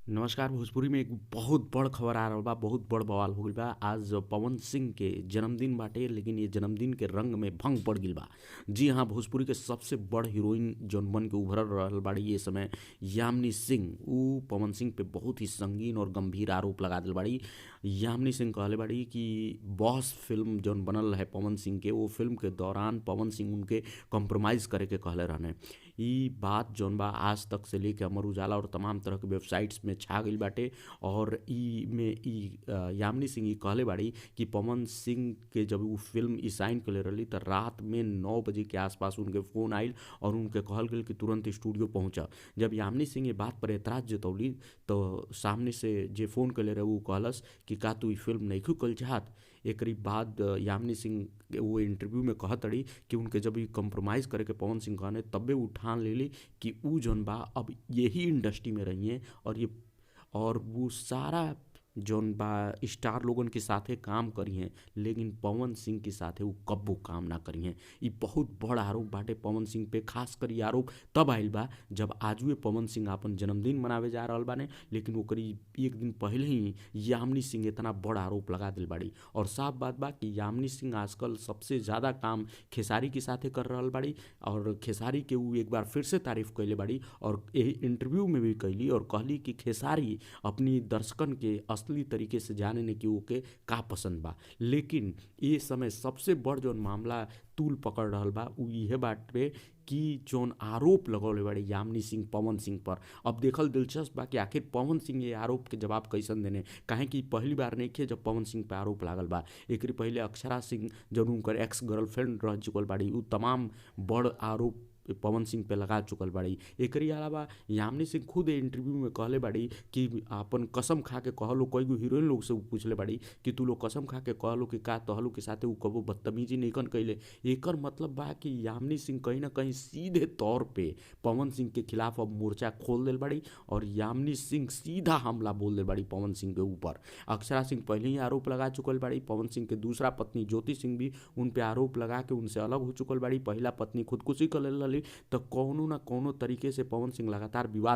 नमस्कार। भोजपुरी में एक बहुत बड़ खबर आ रहल बा, बहुत बड़ बवाल हो गइल बा। आज पवन सिंह के जन्मदिन बाटे, लेकिन ये जन्मदिन के रंग में भंग पड़ गइल बा। जी हाँ, भोजपुरी के सबसे बड़ हीरोइन जौन बन के उभर रहल बाड़ी ये समय, यामिनी सिंह, ऊ पवन सिंह पे बहुत ही संगीन और गंभीर आरोप लगा दिल बाड़ी। यामिनी सिंह कहले बाड़ी कि बॉस फिल्म जौन बनल है पवन सिंह के, वो फिल्म के दौरान पवन सिंह उनके कॉम्प्रोमाइज़ करे के कहले रहने। ई बात जौन बा आज तक से लेके अमर उजाला और तमाम तरह के वेबसाइट्स में छा गइल बाटे। और यामिनी सिंह ई कहले बाड़ी कि पवन सिंह के जब उ फिल्म ई साइन कइले रहली त रात में 9 बजे के आसपास उनके फ़ोन आइल और उनके कहल गइल कि तुरंत स्टूडियो पहुँचा। जब यामिनी सिंह ये बात पर एतराज़ जतौली तो सामने से जे फ़ोन कइले रहे उ कहलस कि का तू ई फिल्म नइखु कइल चाहत। एकरी बाद यामिनी सिंह वो इंटरव्यू में कहतड़ी कि उनके जब ई कंप्रोमाइज़ करे के पवन सिंह कहने तब्बे उ ठान लेली कि उ जौन बा अब यही इंडस्ट्री में रहिए और वो सारा जौन बा स्टार लोगन के साथे काम करिहें, लेकिन पवन सिंह के साथे वो कब्बो काम ना करिहें। ई बहुत बड़ आरोप बाटे पवन सिंह पे। खास कर ई आरोप तब आइल बा जब आजुए पवन सिंह आपन जन्मदिन मनावे जा रहल बाने, लेकिन ओकरी एक दिन पहले ही यामिनी सिंह इतना बड़ आरोप लगा दिल बाड़ी। और साफ बात बा कि यामिनी सिंह आजकल सबसे ज़्यादा काम खेसारी के साथे कर रहल बाड़ी और खेसारी के ऊ एक बार फिर से तारीफ कइले बाड़ी और एही इंटरव्यू में भी कइली और कहली कि खेसारी अपनी दर्शकन के असली तरीके से जाने ने कि ओके का पसंद बा। लेकिन ये समय सबसे बड़ जौन मामला तूल पकड़ रहल बा उ इहे बाटे कि जौन आरोप लगौले बाड़े यामिनी सिंह पवन सिंह पर। अब देखल दिलचस्प बा कि आखिर पवन सिंह ये आरोप के जवाब कैसन देने, काहे कि पहली बार नइखे जब पवन सिंह पे आरोप लागल बा। एकरी पहिले अक्षरा सिंह जौन उनकर एक्स गर्लफ्रेंड रह चुकल बाड़ी, उ तमाम बड़ आरोप पवन सिंह पे लगा चुकल बाड़ी। एकरी अलावा यामिनी सिंह खुद इंटरव्यू में कहले बाड़ी कि आपन कसम खा के कहलो, कई गो हीरोइन लोग से उ पूछले बाड़ी कि तू लोग कसम खा के कहलो कि का तोहलो के साथे उ कबो बदतमीजी नइखन कइले। एकर मतलब बा कि यामिनी सिंह कहीं ना कहीं सीधे तौर पे पवन सिंह के खिलाफ अब मोर्चा खोल दिल बाड़ी और यामिनी सिंह सीधा हमला बोल दिल बाड़ी पवन सिंह के ऊपर। अक्षरा सिंह पहले ही आरोप लगा चुकल बाड़ी, पवन सिंह के दूसरा पत्नी ज्योति सिंह भी उन पे आरोप लगा के उनसे अलग हो चुकल बाड़ी। पहला पत्नी खुदकुशी कर लेले रहली, तो कौनो ना कौनो तरीके से पवन सिंह लगातार विवाद